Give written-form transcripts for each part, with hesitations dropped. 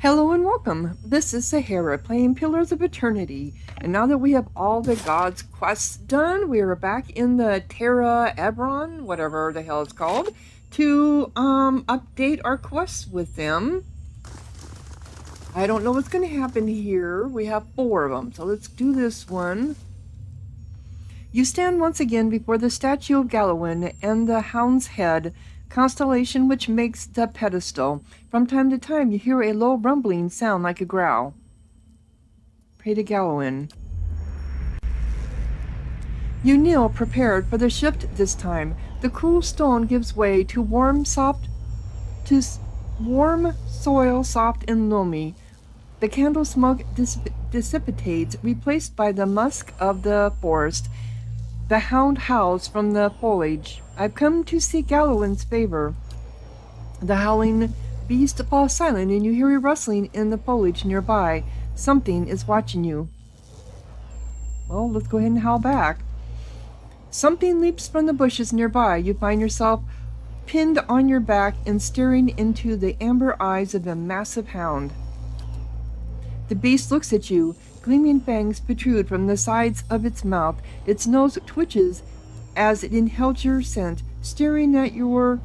Hello and welcome. This is Sahara playing Pillars of Eternity. And now that we have all the gods' quests done, we are back in the Terra Ebron, whatever the hell it's called, to update our quests with them. I don't know what's going to happen here. We have 4 of them, so let's do this one. You stand once again before the statue of Gallowin and the Hound's Head, constellation which makes the pedestal. From time to time you hear a low rumbling sound like a growl. Pray to Gallowin. You kneel, prepared for the shift this time. The cool stone gives way to warm soil, soft and loamy. The candle smoke dissipates, replaced by the musk of the forest. The hound howls from the foliage. I've come to seek Gallowin's favor. The howling beast falls silent, and you hear a rustling in the foliage nearby. Something is watching you. Well, let's go ahead and howl back. Something leaps from the bushes nearby. You find yourself pinned on your back and staring into the amber eyes of a massive hound. The beast looks at you. Gleaming fangs protrude from the sides of its mouth. Its nose twitches as it inhales your scent, starting at your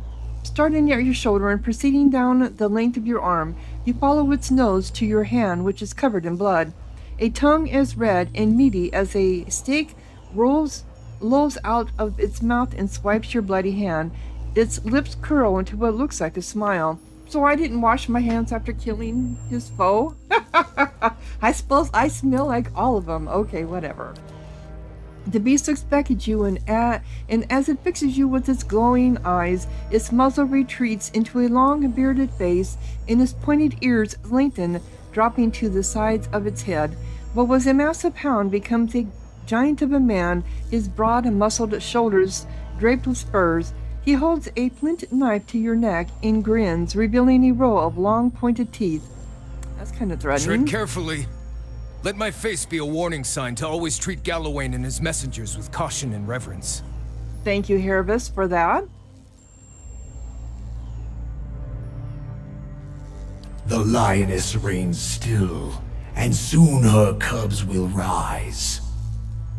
shoulder and proceeding down the length of your arm. You follow its nose to your hand, which is covered in blood. A tongue as red and meaty as a steak lolls out of its mouth and swipes your bloody hand. Its lips curl into what looks like a smile. So I didn't wash my hands after killing his foe? I suppose I smell like all of them. Okay, whatever. The beast looks back at you, and as it fixes you with its glowing eyes, its muzzle retreats into a long bearded face, and its pointed ears lengthen, dropping to the sides of its head. What was a massive hound becomes a giant of a man, his broad and muscled shoulders draped with spurs. He holds a flint knife to your neck and grins, revealing a row of long pointed teeth. That's kind of threatening. Tread carefully. Let my face be a warning sign to always treat Gallowin and his messengers with caution and reverence. Thank you, Hervis, for that. The lioness reigns still, and soon her cubs will rise.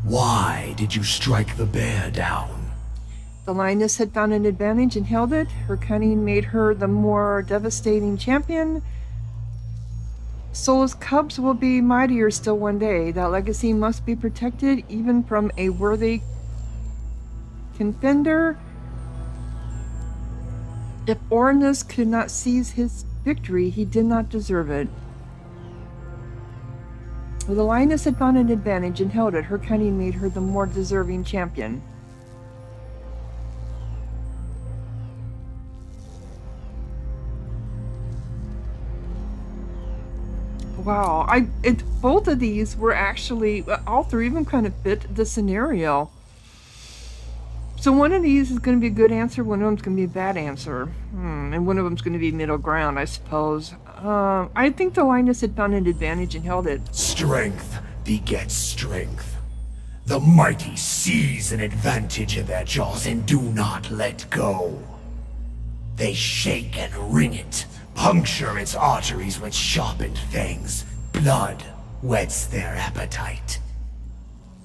Why did you strike the bear down? The lioness had found an advantage and held it. Her cunning made her the more devastating champion. Soul's cubs will be mightier still one day. That legacy must be protected, even from a worthy contender. If Ornus could not seize his victory, he did not deserve it. The lioness had found an advantage and held it. Her cunning made her the more deserving champion. Wow, both of these were actually, all 3 of them kind of fit the scenario. So one of these is going to be a good answer, one of them is going to be a bad answer. And one of them is going to be middle ground, I suppose. I think the lioness had found an advantage and held it. Strength begets strength. The mighty seize an advantage in their jaws and do not let go. They shake and wring it, puncture its arteries with sharpened fangs. Blood whets their appetite.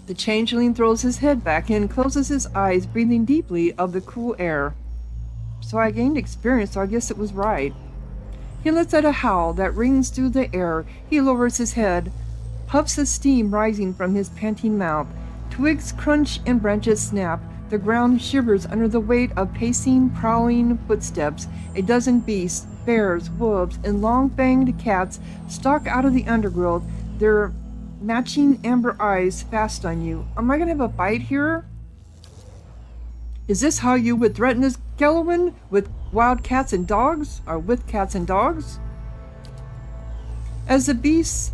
The changeling throws his head back and closes his eyes, breathing deeply of the cool air. So I gained experience, so I guess it was right. He lets out a howl that rings through the air. He lowers his head, puffs the steam rising from his panting mouth. Twigs crunch and branches snap. The ground shivers under the weight of pacing, prowling footsteps. A dozen beasts, bears, wolves, and long-fanged cats stalk out of the undergrowth, their matching amber eyes fast on you. Am I going to have a fight here? Is this how you would threaten us, Gallowin? With wild cats and dogs? Or with cats and dogs? As the beasts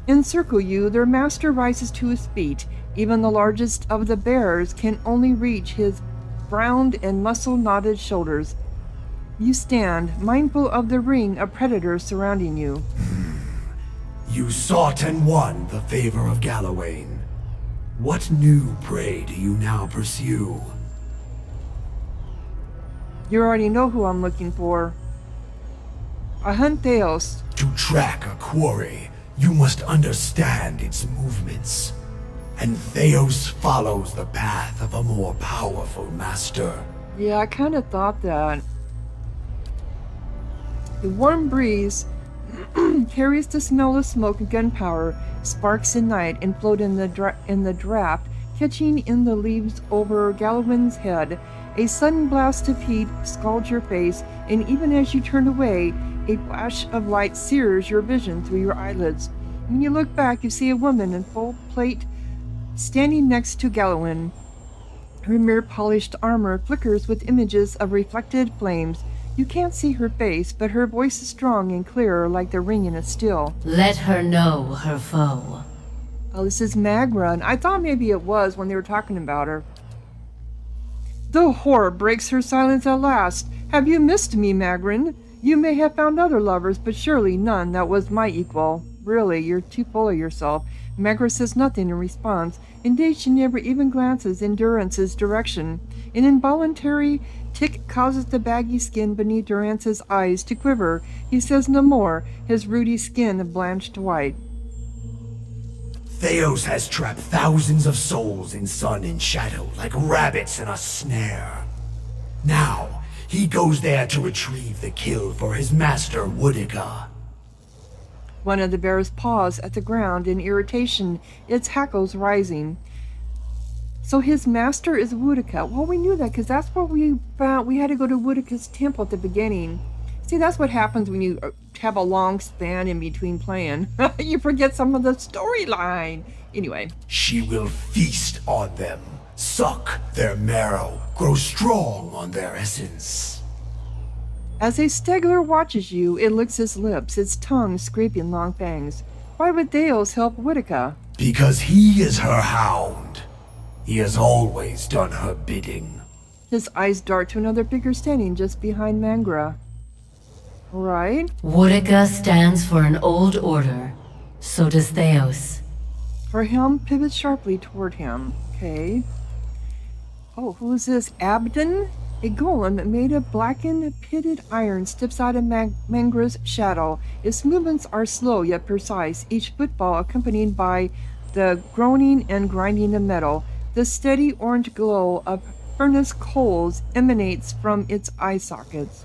encircle you, their master rises to his feet. Even the largest of the bears can only reach his browned and muscle-knotted shoulders. You stand, mindful of the ring of predators surrounding you. You sought and won the favor of Gallowin. What new prey do you now pursue? You already know who I'm looking for. I hunt Thaos. To track a quarry, you must understand its movements. And Thaos follows the path of a more powerful master. Yeah, I kind of thought that. The warm breeze carries the smell of smoke and gunpowder, sparks in night, and float in the draft, catching in the leaves over Gallowin's head. A sudden blast of heat scalds your face, and even as you turn away, a flash of light sears your vision through your eyelids. When you look back, you see a woman in full plate standing next to Gallowin. Her mirror-polished armor flickers with images of reflected flames. You can't see her face, but her voice is strong and clear like the ringing of steel. Let her know her foe. Oh, this is Magra, and I thought maybe it was when they were talking about her. The whore breaks her silence at last. Have you missed me, Magrin? You may have found other lovers, but surely none that was my equal. Really, you're too full of yourself. Magra says nothing in response. Indeed, she never even glances in Durance's direction. An involuntary tic causes the baggy skin beneath Durance's eyes to quiver. He says no more, his ruddy skin blanched white. Thaos has trapped thousands of souls in sun and shadow like rabbits in a snare. Now, he goes there to retrieve the kill for his master, Woodica. One of the bears paws at the ground in irritation, its hackles rising. So his master is Woodica. Well, we knew that because that's what we found. We had to go to Woodica's temple at the beginning. See, that's what happens when you have a long span in between playing. You forget some of the storyline. Anyway. She will feast on them, suck their marrow, grow strong on their essence. As a Stegler watches you, it licks his lips, its tongue scraping long fangs. Why would Thaos help Woodica? Because he is her hound. He has always done her bidding. His eyes dart to another figure standing just behind Mangra. Right? Woodica stands for an old order. So does Thaos. Her helm pivots sharply toward him. Okay. Oh, who is this? Abdon? A golem made of blackened, pitted iron steps out of Mangra's shadow. Its movements are slow yet precise, each footfall accompanied by the groaning and grinding of metal. The steady orange glow of furnace coals emanates from its eye sockets.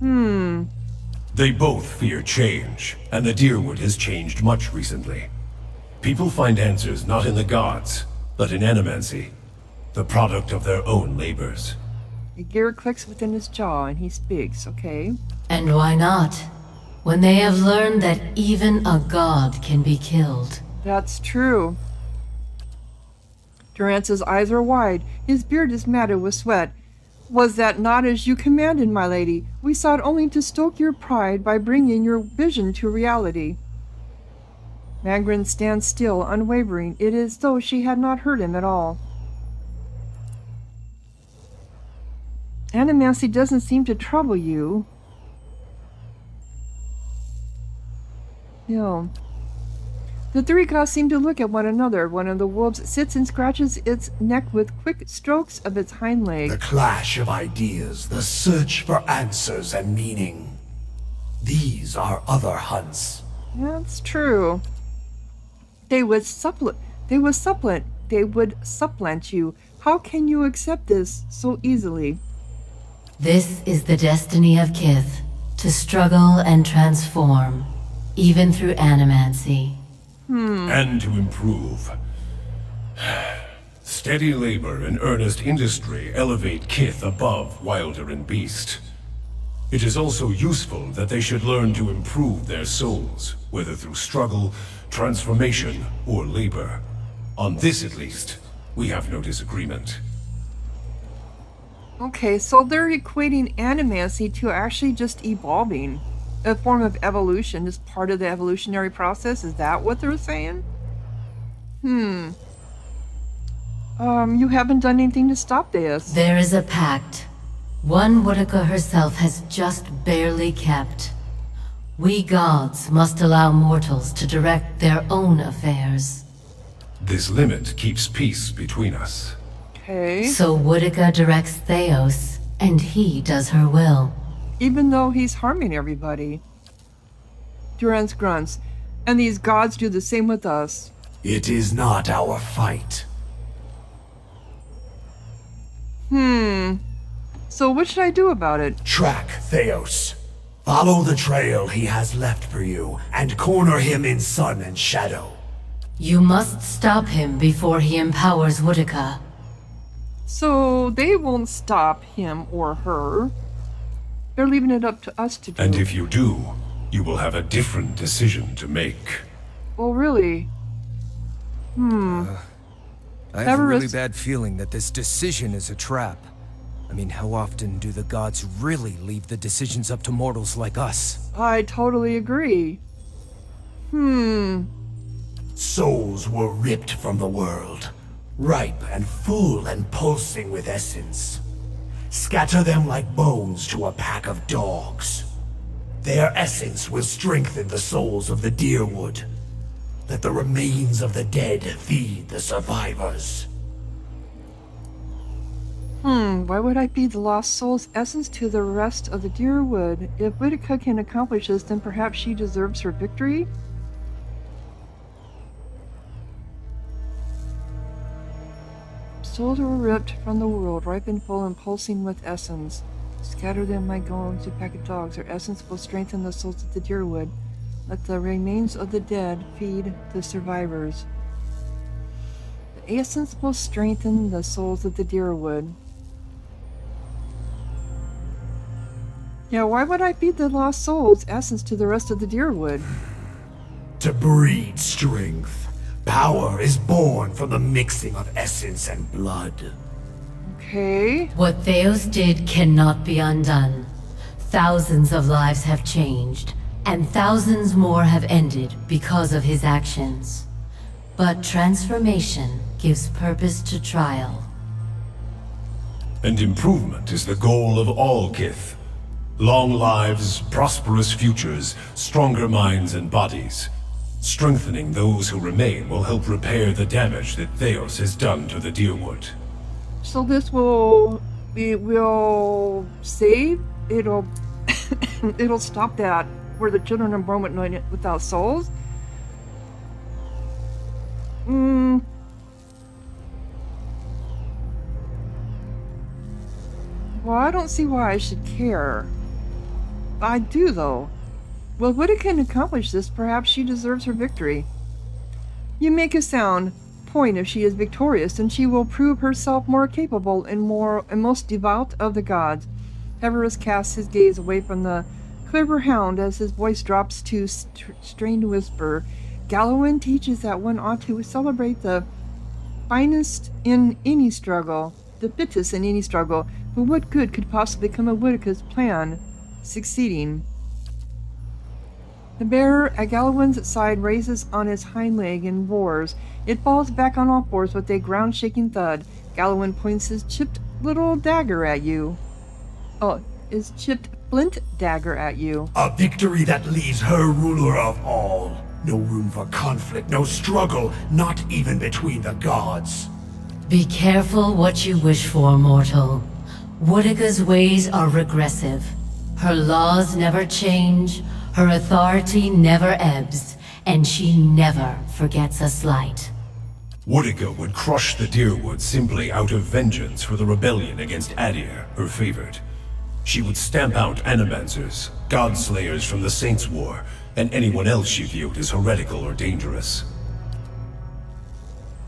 They both fear change, and the Deerwood has changed much recently. People find answers not in the gods, but in animancy, the product of their own labors. A gear clicks within his jaw and he speaks, okay? And why not? When they have learned that even a god can be killed. That's true. Durance's eyes are wide. His beard is matted with sweat. Was that not as you commanded, my lady? We sought only to stoke your pride by bringing your vision to reality. Magrin stands still, unwavering. It is as though she had not heard him at all. Animancy doesn't seem to trouble you. No. The three gods seem to look at one another. One of the wolves sits and scratches its neck with quick strokes of its hind leg. The clash of ideas, the search for answers and meaning. These are other hunts. That's true. They would supplant you. How can you accept this so easily? This is the destiny of Kith, to struggle and transform, even through animancy. And to improve. Steady labor and earnest industry elevate Kith above Wilder and Beast. It is also useful that they should learn to improve their souls, whether through struggle, transformation, or labor. On this, at least, we have no disagreement. Okay, so they're equating animancy to actually just evolving. A form of evolution is part of the evolutionary process. Is that what they're saying? You haven't done anything to stop this. There is a pact. One Woodica herself has just barely kept. We gods must allow mortals to direct their own affairs. This limit keeps peace between us. Okay. So Woodica directs Thaos, and he does her will. even though he's harming everybody. Durance grunts. And these gods do the same with us. It is not our fight. So what should I do about it? Track Thaos. Follow the trail he has left for you, and corner him in sun and shadow. You must stop him before he empowers Woodica. So they won't stop him or her. They're leaving it up to us to do. And if you do, you will have a different decision to make. Well, really? I have a really Everest- bad feeling that this decision is a trap. I mean, how often do the gods really leave the decisions up to mortals like us? I totally agree. Souls were ripped from the world, ripe and full and pulsing with essence. Scatter them like bones to a pack of dogs. Their essence will strengthen the souls of the Deerwood. Let the remains of the dead feed the survivors. Why would I feed the lost soul's essence to the rest of the Deerwood? If Whitaker can accomplish this, then perhaps she deserves her victory? Souls were ripped from the world, ripe and full and pulsing with essence. Scatter them like bones to pack of dogs. Their essence will strengthen the souls of the Deerwood. Let the remains of the dead feed the survivors. The essence will strengthen the souls of the Deerwood. Yeah, why would I feed the lost soul's essence to the rest of the Deerwood? To breed strength. Power is born from the mixing of essence and blood. Okay. What Thaos did cannot be undone. Thousands of lives have changed, and thousands more have ended because of his actions. But transformation gives purpose to trial. And improvement is the goal of all Kith. Long lives, prosperous futures, stronger minds and bodies. Strengthening those who remain will help repair the damage that Thaos has done to the Deerwood. So this will... it will save? It'll... it'll stop that, where the children are born without souls? Well, I don't see why I should care. I do, though. Well, if Whitaker can accomplish this, perhaps she deserves her victory. You make a sound point if she is victorious, and she will prove herself more capable and most devout of the gods. Everest casts his gaze away from the clever hound as his voice drops to strained whisper. Gallowin teaches that one ought to celebrate the fittest in any struggle. But what good could possibly come of Whitaker's plan succeeding? The bear at Gallowin's side raises on its hind leg and roars. It falls back on all fours with a ground-shaking thud. Gallowin points his chipped little dagger at you. Oh, his chipped flint dagger at you. A victory that leaves her ruler of all. No room for conflict, no struggle, not even between the gods. Be careful what you wish for, mortal. Woodica's ways are regressive. Her laws never change, her authority never ebbs, and she never forgets a slight. Woodica would crush the Deerwood simply out of vengeance for the rebellion against Adir, her favorite. She would stamp out Animancers, Godslayers from the Saints' War, and anyone else she viewed as heretical or dangerous.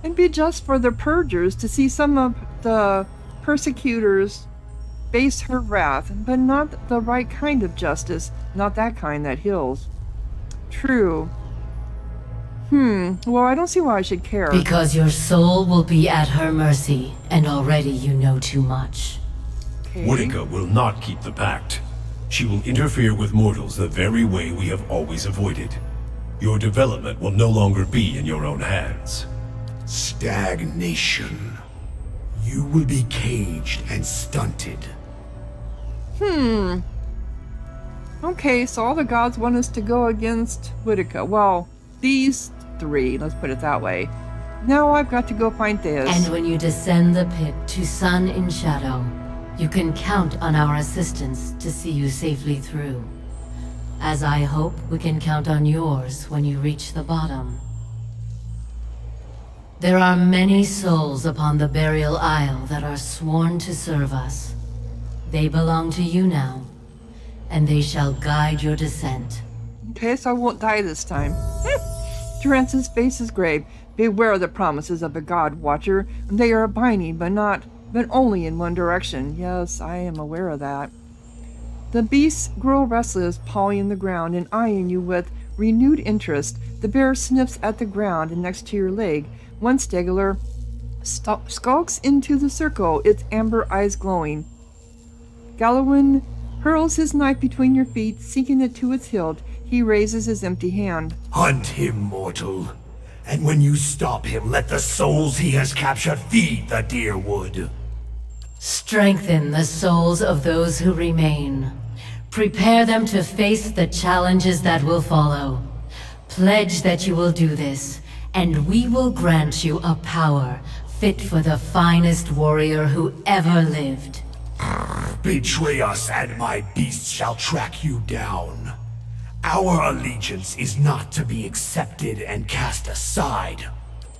It'd be just for the purgers to see some of the persecutors face her wrath, but not the right kind of justice, not that kind that heals. True. Well, I don't see why I should care. Because your soul will be at her mercy, and already you know too much. Okay. Woodica will not keep the pact. She will interfere with mortals the very way we have always avoided. Your development will no longer be in your own hands. Stagnation. You will be caged and stunted. Okay, so all the gods want us to go against Whitaker. Well, these three, let's put it that way. Now I've got to go find Thaos. And when you descend the pit to sun in shadow, You can count on our assistance to see you safely through. As I hope we can count on yours when you reach the bottom. There are many souls upon the burial isle that are sworn to serve us. They belong to you now, and they shall guide your descent. Okay, so I won't die this time. Durance's face is grave. Beware of the promises of the God Watcher. They are binding, but only in one direction. Yes, I am aware of that. The beasts grow restless, pawing the ground and eyeing you with renewed interest. The bear sniffs at the ground next to your leg. One stegular skulks into the circle, its amber eyes glowing. Gallowin hurls his knife between your feet, sinking it to its hilt. He raises his empty hand. Hunt him, mortal. And when you stop him, let the souls he has captured feed the deer wood. Strengthen the souls of those who remain. Prepare them to face the challenges that will follow. Pledge that you will do this, and we will grant you a power fit for the finest warrior who ever lived. Betray us, and my beasts shall track you down. Our allegiance is not to be accepted and cast aside.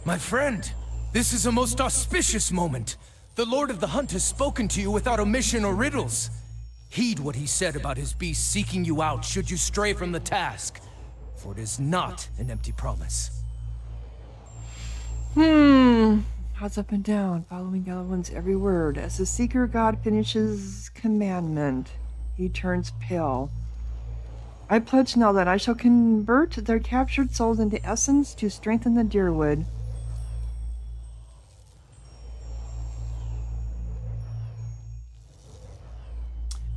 My friend, this is a most auspicious moment. The Lord of the Hunt has spoken to you without omission or riddles. Heed what he said about his beast seeking you out should you stray from the task, for it is not an empty promise. Heads up and down, following Gallowin's every word. As the Seeker God finishes commandment, he turns pale. I pledge now that I shall convert their captured souls into essence to strengthen the deerwood.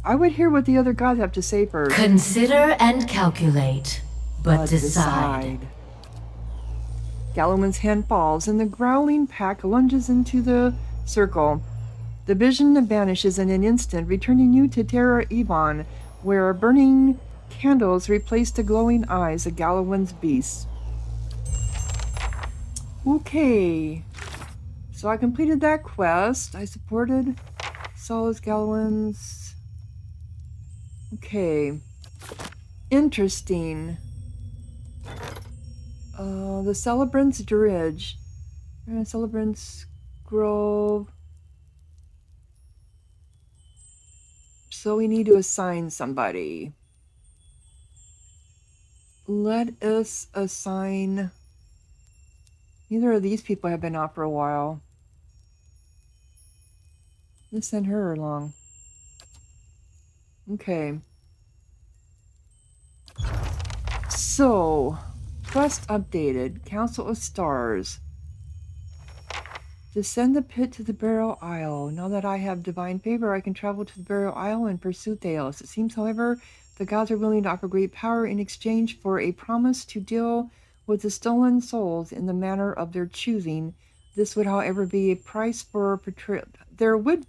I would hear what the other gods have to say first. Consider and calculate, but decide. Gallowin's hand falls, and the growling pack lunges into the circle. The vision vanishes in an instant, returning you to Terra Yvonne, where burning candles replace the glowing eyes of Gallowin's beasts. Okay. So I completed that quest. I supported Sol's Gallowin's. Okay. Interesting. The Celebrant's Dridge. Celebrant's Grove. So we need to assign somebody. Let us assign... Neither of these people have been out for a while. Let's send her along. Okay. So, quest updated. Council of Stars. Descend the pit to the Burial Isle. Now that I have divine favor, I can travel to the Burial Isle and pursue Thaos. It seems, however, the gods are willing to offer great power in exchange for a promise to deal with the stolen souls in the manner of their choosing. This would, however, be a price for betrayal. There would,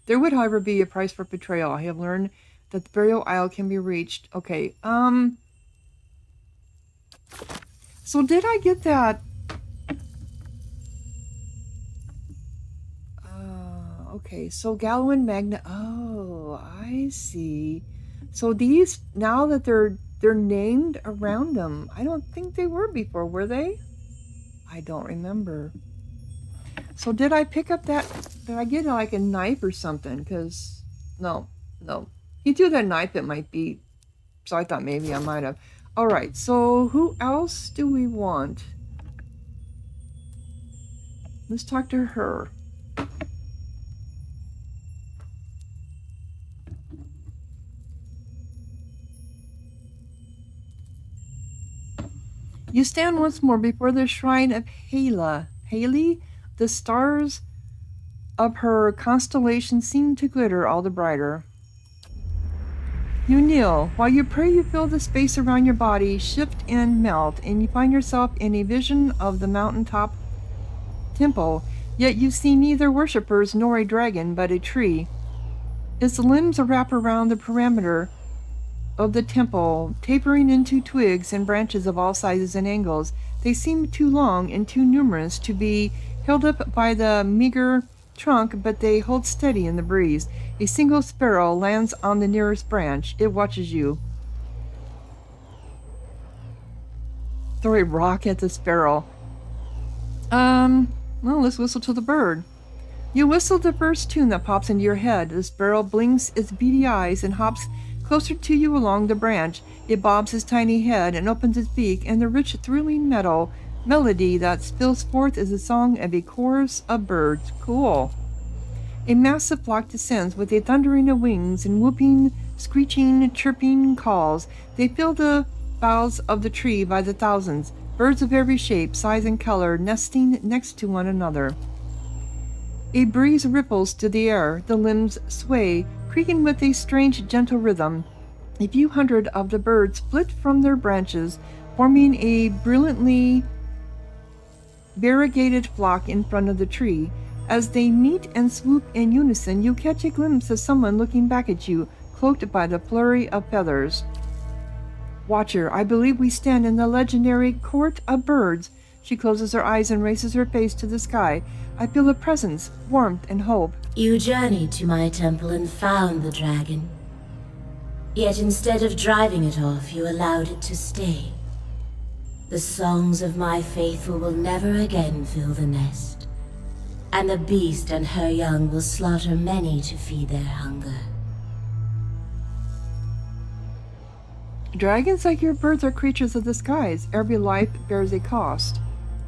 however, be a price for betrayal. I have learned that the Burial Isle can be reached. Okay, so did I get that? Okay, so Gallowin Magna. Oh, I see. So these, now that they're named around them, I don't think they were before, were they? I don't remember. So did I pick up that? Did I get like a knife or something? Because no. He threw that knife at my feet, so I thought maybe I might have. All right. So who else do we want? Let's talk to her. You stand once more before the shrine of Haley, the stars of her constellation seem to glitter all the brighter. You kneel. While you pray, you feel the space around your body shift and melt, and you find yourself in a vision of the mountaintop temple, yet you see neither worshippers nor a dragon, but a tree. Its limbs wrap around the perimeter of the temple, tapering into twigs and branches of all sizes and angles. They seem too long and too numerous to be held up by the meager trunk, but they hold steady in the breeze. A single sparrow lands on the nearest branch. It watches you. Throw a rock at the sparrow. Well, let's whistle to the bird. You whistle the first tune that pops into your head. The sparrow blinks its beady eyes and hops closer to you along the branch. It bobs its tiny head and opens its beak, and the rich, thrilling melody that spills forth is the song of a chorus of birds. Cool. A massive flock descends with a thundering of wings and whooping, screeching, chirping calls. They fill the boughs of the tree by the thousands. Birds of every shape, size, and color nesting next to one another. A breeze ripples through the air. The limbs sway, creaking with a strange, gentle rhythm. A few hundred of the birds flit from their branches, forming a brilliantly variegated flock in front of the tree. As they meet and swoop in unison, you catch a glimpse of someone looking back at you, cloaked by the flurry of feathers. Watcher, I believe we stand in the legendary Court of Birds. She closes her eyes and raises her face to the sky. I feel a presence, warmth, and hope. You journeyed to my temple and found the dragon. Yet instead of driving it off, you allowed it to stay. The songs of my faithful will never again fill the nest, and the beast and her young will slaughter many to feed their hunger. Dragons, like your birds, are creatures of the skies. Every life bears a cost.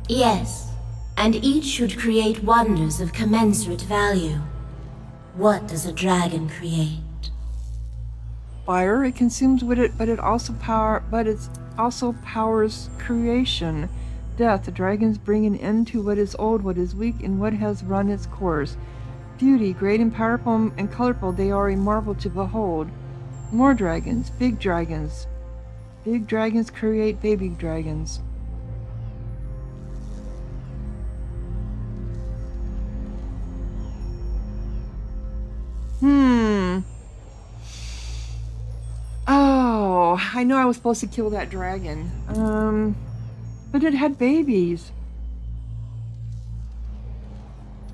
Yes, and each should create wonders of commensurate value. What does a dragon create? Fire, it consumes with it, but it also powers creation. Death, the dragons bring an end to what is old, what is weak, and what has run its course. Beauty, great and powerful and colorful, they are a marvel to behold. More dragons, big dragons. Big dragons create baby dragons. Oh, I know I was supposed to kill that dragon. But it had babies.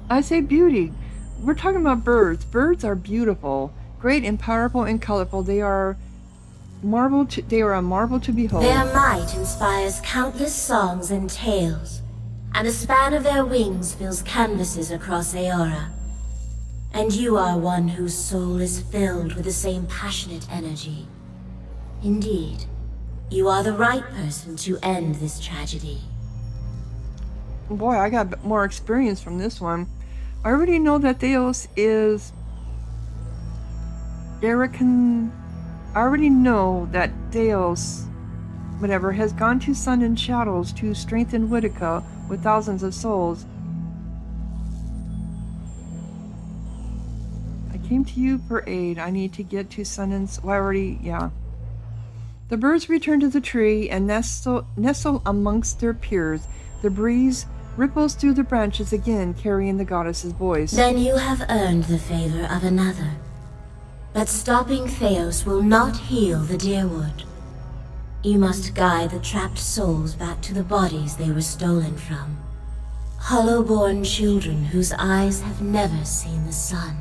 I say beauty. We're talking about birds. Birds are beautiful, great and powerful and colorful. They are a marvel to behold. Their might inspires countless songs and tales, and the span of their wings fills canvases across Aora. And you are one whose soul is filled with the same passionate energy. Indeed, you are the right person to end this tragedy. Boy, I got more experience from this one. I already know that Thaos is Erican. I already know that Thaos, whatever, has gone to Sun and Shadows to strengthen Whitaker with thousands of souls. I came to you for aid. I need to get to Sun and... The birds return to the tree and nestle amongst their peers. The breeze ripples through the branches again, carrying the goddess's voice. Then you have earned the favor of another. But stopping Thaos will not heal the Deerwood. You must guide the trapped souls back to the bodies they were stolen from. Hollow-born children whose eyes have never seen the sun.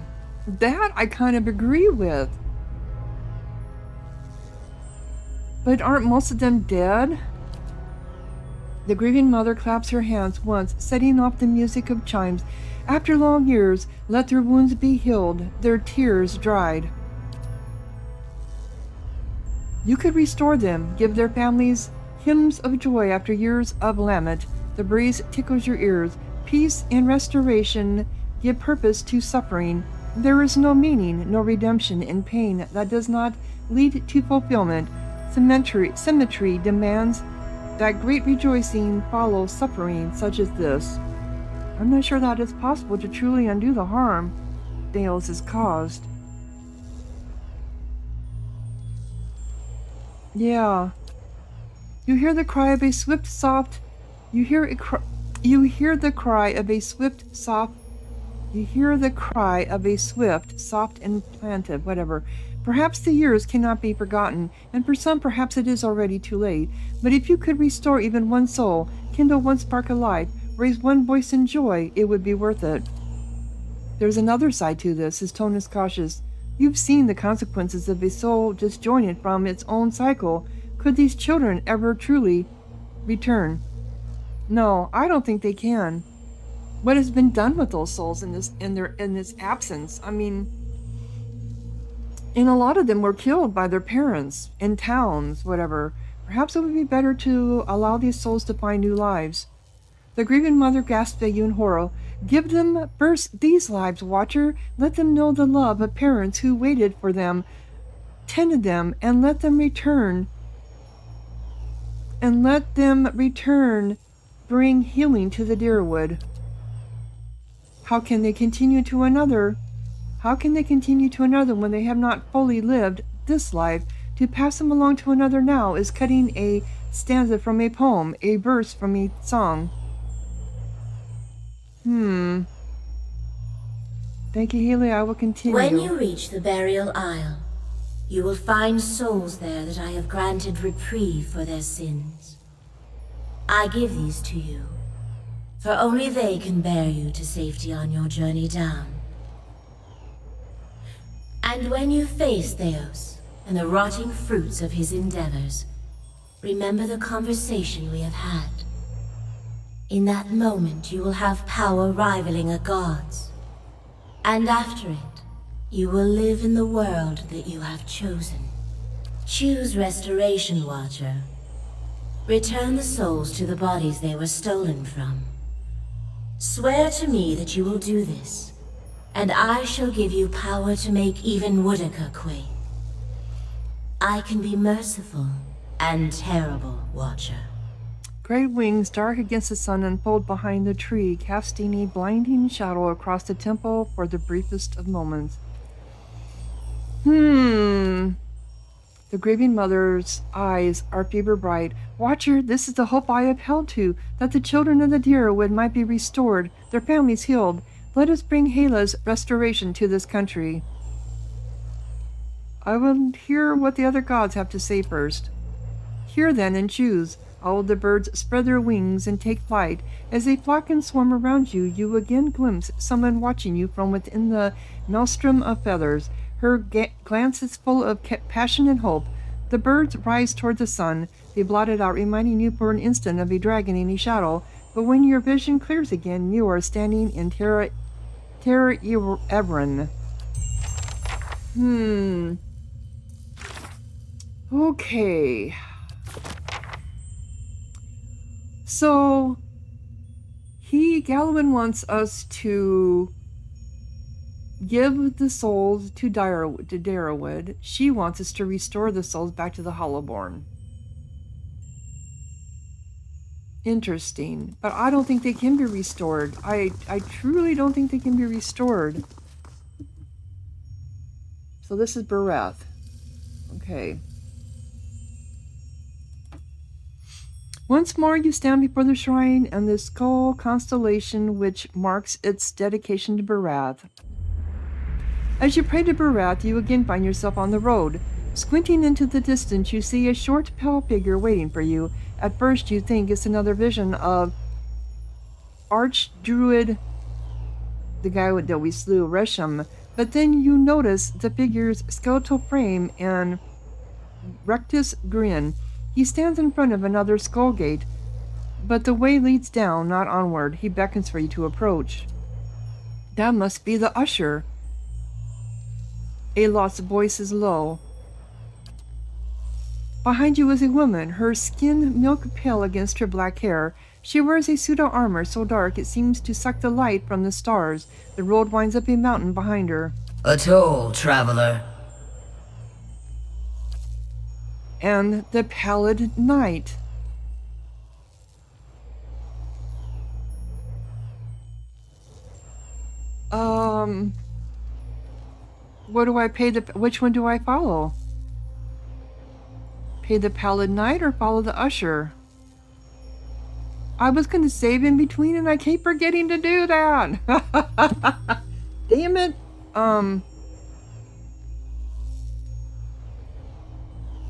That I kind of agree with. But aren't most of them dead? The grieving mother claps her hands once, setting off the music of chimes. After long years, let their wounds be healed, their tears dried. You could restore them, give their families hymns of joy after years of lament. The breeze tickles your ears. Peace and restoration give purpose to suffering. There is no meaning, no redemption in pain that does not lead to fulfillment. Symmetry demands that great rejoicing follow suffering such as this. I'm not sure that it's possible to truly undo the harm Thaos has caused. Yeah. You hear the cry of a swift, soft... You hear the cry of a swift, soft... You hear the cry of a swift, soft, and plaintive, whatever. Perhaps the years cannot be forgotten, and for some perhaps it is already too late. But if you could restore even one soul, kindle one spark of life, raise one voice in joy, it would be worth it. There's another side to this. His tone is cautious. You've seen the consequences of a soul disjointed from its own cycle. Could these children ever truly return? No, I don't think they can. What has been done with those souls in this absence? I mean, and a lot of them were killed by their parents in towns, whatever. Perhaps it would be better to allow these souls to find new lives. The grieving mother gasped at you in horror. Give them first these lives, Watcher. Let them know the love of parents who waited for them, tended them, and let them return. And let them return, bring healing to the Deerwood. How can they continue to another? How can they continue to another when they have not fully lived this life? To pass them along to another now is cutting a stanza from a poem, a verse from a song. Thank you, Haley. I will continue. When you reach the burial isle, you will find souls there that I have granted reprieve for their sins. I give these to you, for only they can bear you to safety on your journey down. And when you face Thaos and the rotting fruits of his endeavors, remember the conversation we have had. In that moment, you will have power rivaling a god's. And after it, you will live in the world that you have chosen. Choose restoration, Watcher. Return the souls to the bodies they were stolen from. Swear to me that you will do this, and I shall give you power to make even Woodica quake. I can be merciful and terrible, Watcher. Great wings, dark against the sun, unfold behind the tree, casting a blinding shadow across the temple for the briefest of moments. The grieving mother's eyes are fever bright. Watcher, this is the hope I have held to, that the children of the Deerwood might be restored, their families healed. Let us bring Hela's restoration to this country. I will hear what the other gods have to say first. Hear then and choose. All the birds spread their wings and take flight. As they flock and swarm around you, you again glimpse someone watching you from within the maelstrom of feathers. Her glance is full of passion and hope. The birds rise toward the sun. They blot it out, reminding you for an instant of a dragon in a shadow. But when your vision clears again, you are standing in Terra Evron. Okay. So, Gallowin wants us to give the souls to Darrowwood. She wants us to restore the souls back to the Hollowborn. Interesting. But I don't think they can be restored. I truly don't think they can be restored. So this is Bereth. Okay. Once more you stand before the shrine and the skull constellation which marks its dedication to Barath. As you pray to Barath, you again find yourself on the road. Squinting into the distance, you see a short, pale figure waiting for you. At first you think it's another vision of Archdruid, the guy that we slew, Resham, but then you notice the figure's skeletal frame and rectus grin. He stands in front of another skull gate, but the way leads down, not onward. He beckons for you to approach. That must be the usher. Alot's voice is low. Behind you is a woman, her skin milk pale against her black hair. She wears a suit of armor so dark it seems to suck the light from the stars. The road winds up a mountain behind her. A toll, traveler. And the pallid night. What do I pay which one do I follow? Pay the pallid night or follow the usher? I was going to save in between and I keep forgetting to do that. Damn it.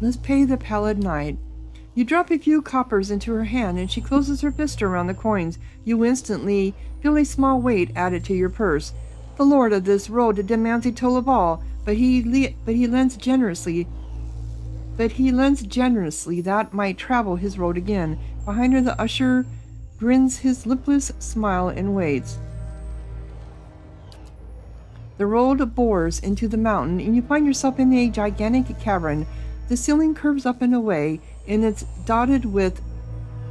Let's pay the pallid night. You drop a few coppers into her hand and she closes her fist around the coins. You instantly feel a small weight added to your purse. The lord of this road demands a toll of all, but he lends generously. But he lends generously that might travel his road again. Behind her, the usher grins his lipless smile and waits. The road bores into the mountain, and you find yourself in a gigantic cavern. The ceiling curves up and away, and it's dotted with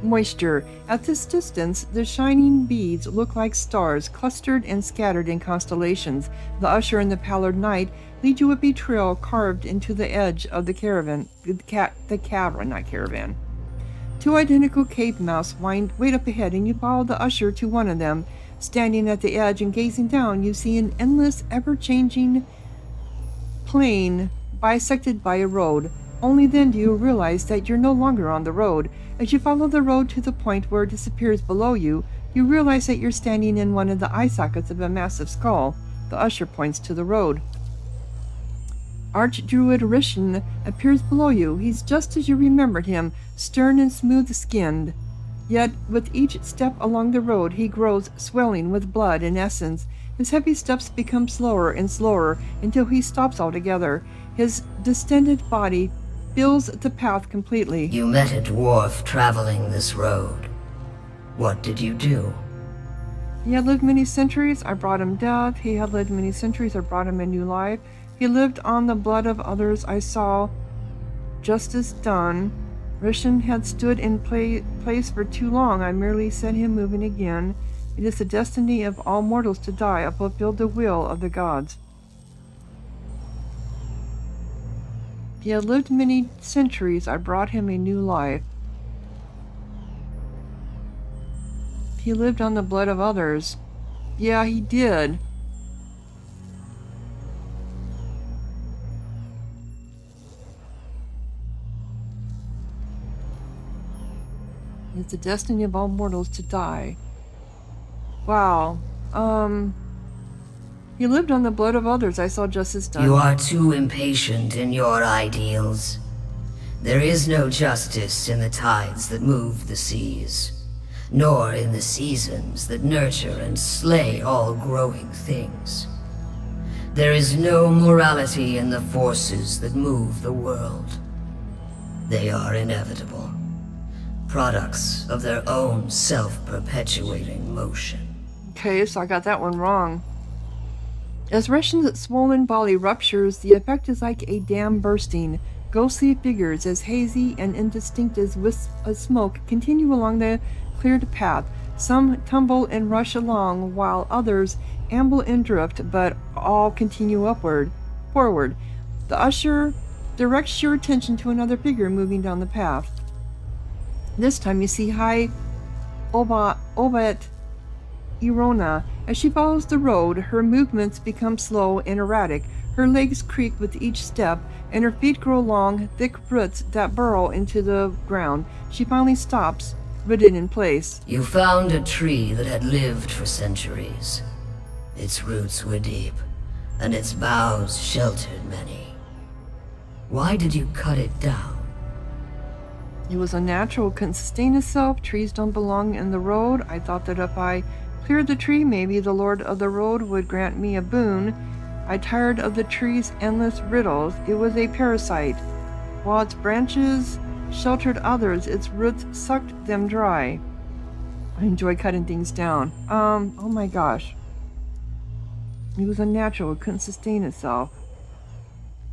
moisture. At this distance, the shining beads look like stars, clustered and scattered in constellations. The usher and the pallid knight lead you up a trail carved into the edge of the cavern. Two identical cave mouths wait up ahead, and you follow the usher to one of them. Standing at the edge and gazing down, you see an endless, ever-changing plain bisected by a road. Only then do you realize that you're no longer on the road. As you follow the road to the point where it disappears below you, you realize that you're standing in one of the eye sockets of a massive skull. The usher points to the road. Archdruid Rishan appears below you. He's just as you remembered him, stern and smooth-skinned. Yet, with each step along the road, he grows swelling with blood and essence. His heavy steps become slower and slower until he stops altogether. His distended body fills the path completely. You met a dwarf traveling this road. What did you do? He had lived many centuries, I brought him death. He had lived many centuries, I brought him a new life. He lived on the blood of others, I saw justice done. Rishan had stood in place for too long. I merely set him moving again. It is the destiny of all mortals to die. I fulfilled the will of the gods. He had lived many centuries. I brought him a new life. He lived on the blood of others. Yeah, he did. It's the destiny of all mortals to die. Wow. He lived on the blood of others. I saw justice done. You are too impatient in your ideals. There is no justice in the tides that move the seas, nor in the seasons that nurture and slay all growing things. There is no morality in the forces that move the world. They are inevitable, products of their own self-perpetuating motion. Okay, so I got that one wrong. As Rishan's swollen body ruptures, the effect is like a dam bursting. Ghostly figures, as hazy and indistinct as wisps of smoke, continue along the cleared path. Some tumble and rush along, while others amble and drift, but all continue forward. The usher directs your attention to another figure moving down the path. This time you see High Obat Irona. As she follows the road, her movements become slow and erratic. Her legs creak with each step, and her feet grow long, thick roots that burrow into the ground. She finally stops, rooted in place. You found a tree that had lived for centuries. Its roots were deep, and its boughs sheltered many. Why did you cut it down? It was unnatural, couldn't sustain itself. Trees don't belong in the road. I thought that if I cleared the tree, maybe the Lord of the Road would grant me a boon. I tired of the tree's endless riddles. It was a parasite. While its branches sheltered others, its roots sucked them dry. I enjoy cutting things down. Oh my gosh. It was unnatural, it couldn't sustain itself.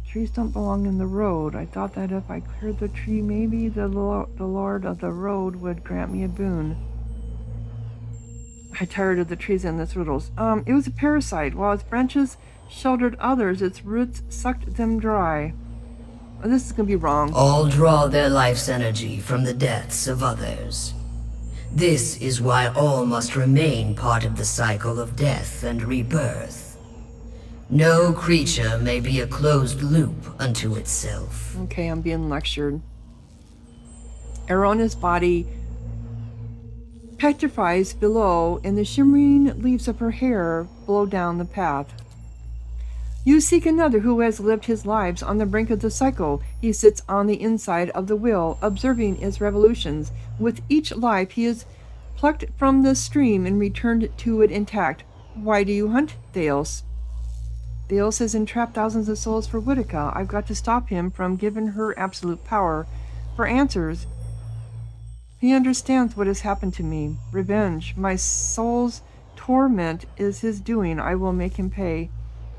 Trees don't belong in the road. I thought that if I cleared the tree, maybe the Lord of the Road would grant me a boon. I tired of the tree's endless riddles. It was a parasite. While its branches sheltered others, its roots sucked them dry. Oh, this is gonna be wrong. All draw their life's energy from the deaths of others. This is why all must remain part of the cycle of death and rebirth. No creature may be a closed loop unto itself. Okay, I'm being lectured. Arona's body petrifies below, and the shimmering leaves of her hair blow down the path. You seek another who has lived his lives on the brink of the cycle. He sits on the inside of the wheel, observing its revolutions. With each life, he is plucked from the stream and returned to it intact. Why do you hunt, Thaos? Thaos has entrapped thousands of souls for Whitaker. I've got to stop him from giving her absolute power. For answers, he understands what has happened to me. Revenge. My soul's torment is his doing. I will make him pay.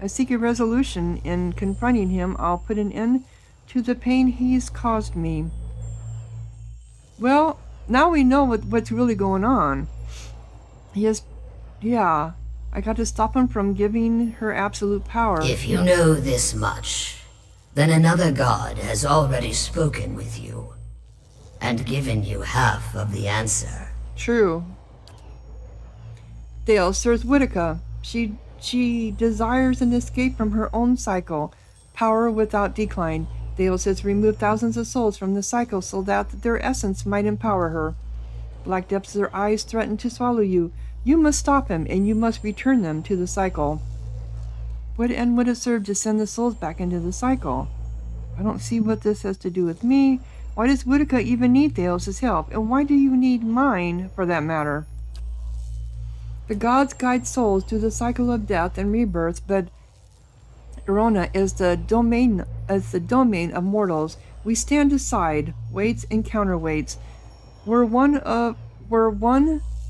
I seek a resolution. In confronting him, I'll put an end to the pain he's caused me. Well, now we know what's really going on. Yeah, I got to stop him from giving her absolute power. If you know this much, then another god has already spoken with you, and given you half of the answer. True. Dale serves Whitaker. She desires an escape from her own cycle, power without decline. Thaos has removed thousands of souls from the cycle so that their essence might empower her. Black depths of their eyes threaten to swallow you. You must stop him, and you must return them to the cycle. What end would it serve to send the souls back into the cycle? I don't see what this has to do with me. Why does Whitaker even need Thaos' help? And why do you need mine, for that matter? The gods guide souls through the cycle of death and rebirth, but Erona is the domain of mortals. We stand aside, weights and counterweights. Were one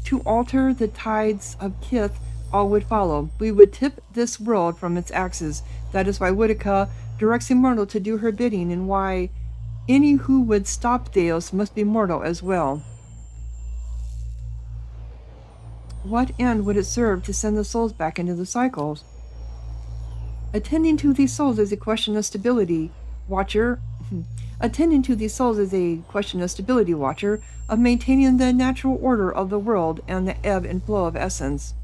to alter the tides of Kith, all would follow. We would tip this world from its axis. That is why Whitaker directs a mortal to do her bidding, and why any who would stop Thaos must be mortal as well. What end would it serve to send the souls back into the cycles? Attending to these souls is a question of stability, Watcher. Attending to these souls is a question of stability, Watcher, of maintaining the natural order of the world and the ebb and flow of essence.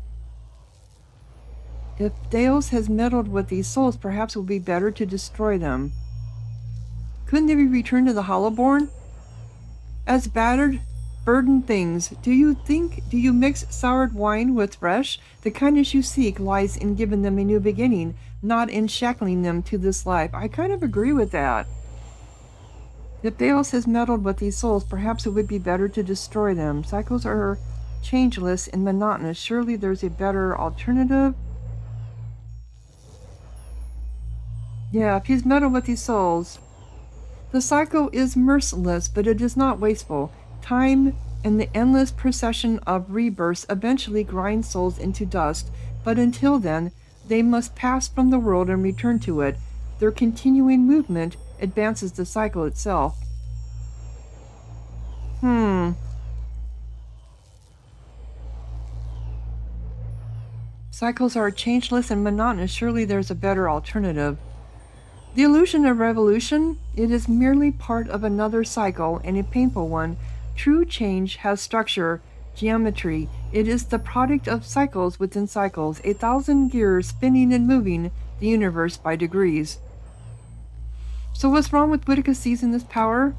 If Thaos has meddled with these souls, perhaps it would be better to destroy them. Couldn't they be returned to the Hollowborn? As battered, burdened things, do you mix soured wine with fresh? The kindness you seek lies in giving them a new beginning, not in shackling them to this life. I kind of agree with that. If Thaos has meddled with these souls, perhaps it would be better to destroy them. Cycles are changeless and monotonous. Surely there's a better alternative? Yeah, if he's meddled with these souls. The cycle is merciless, but it is not wasteful. Time and the endless procession of rebirths eventually grind souls into dust, but until then, they must pass from the world and return to it. Their continuing movement advances the cycle itself. Cycles are changeless and monotonous. Surely there's a better alternative. The illusion of revolution, it is merely part of another cycle, and a painful one. True change has structure, geometry. It is the product of cycles within cycles, 1,000 gears spinning and moving the universe by degrees. So what's wrong with Whitaker seizing this power?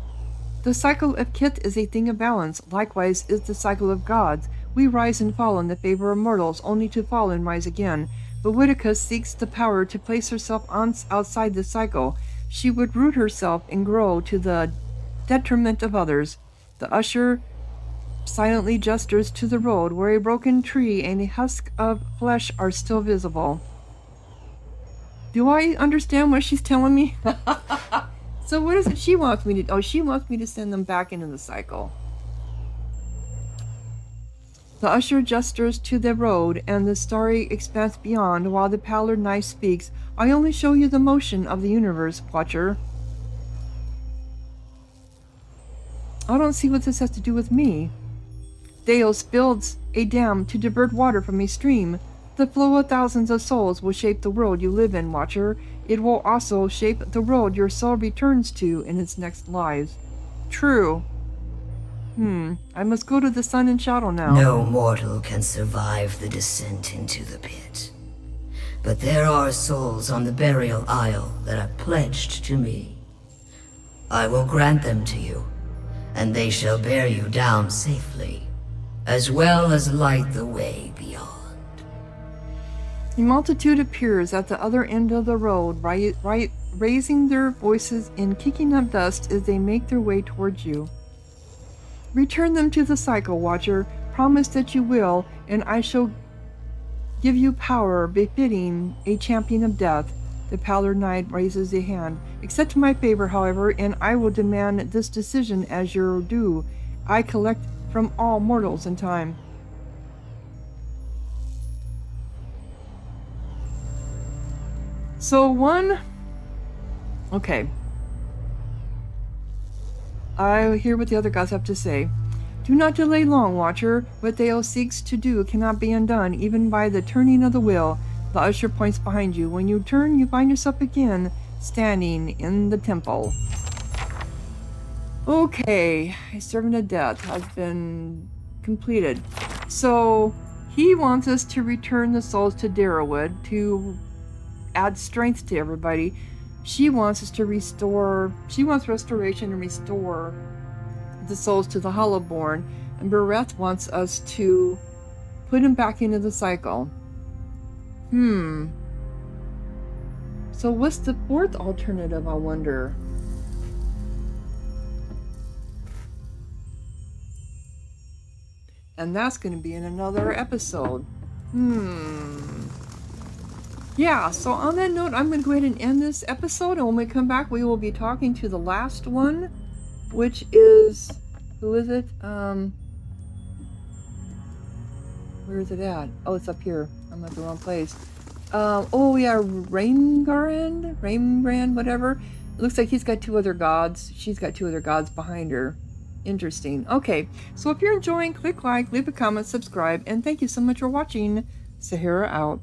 The cycle of Kith is a thing of balance. Likewise is the cycle of gods. We rise and fall in the favor of mortals, only to fall and rise again. But Whitaker seeks the power to place herself outside the cycle. She would root herself and grow to the detriment of others. The usher silently gestures to the road where a broken tree and a husk of flesh are still visible. Do I understand what she's telling me? So what is it she wants me to... Oh, she wants me to send them back into the cycle. The usher gestures to the road and the starry expanse beyond, while the pallid knife speaks. I only show you the motion of the universe, Watcher. I don't see what this has to do with me. Thaos builds a dam to divert water from a stream. The flow of thousands of souls will shape the world you live in, Watcher. It will also shape the world your soul returns to in its next lives. True. I must go to the sun and shadow now. No mortal can survive the descent into the pit. But there are souls on the burial isle that are pledged to me. I will grant them to you, and they shall bear you down safely, as well as light the way beyond. A multitude appears at the other end of the road, raising their voices and kicking up dust as they make their way towards you. Return them to the cycle, Watcher. Promise that you will, and I shall give you power befitting a champion of death. The pallid knight raises a hand. Accept my favor, however, and I will demand this decision as your due. I collect from all mortals in time. So one... Okay. I hear what the other gods have to say. Do not delay long, Watcher. What Thaos seeks to do cannot be undone, even by the turning of the wheel. The usher points behind you. When you turn, you find yourself again standing in the temple. Okay, a servant of death has been completed. So he wants us to return the souls to Darrowwood to add strength to everybody. She wants us to restore, she wants restoration and restore the souls to the Hollowborn, and Bereth wants us to put him back into the cycle. So what's the fourth alternative, I wonder? And that's going to be in another episode. Yeah, so on that note, I'm going to go ahead and end this episode, and when we come back, we will be talking to the last one, which is... Who is it? Where is it at? Oh, it's up here. I'm at the wrong place. Oh yeah, Rainbrand, whatever. It looks like he's got two other gods. She's got two other gods behind her. Interesting. Okay, so if you're enjoying, click like, leave a comment, subscribe, and thank you so much for watching. Sahara out.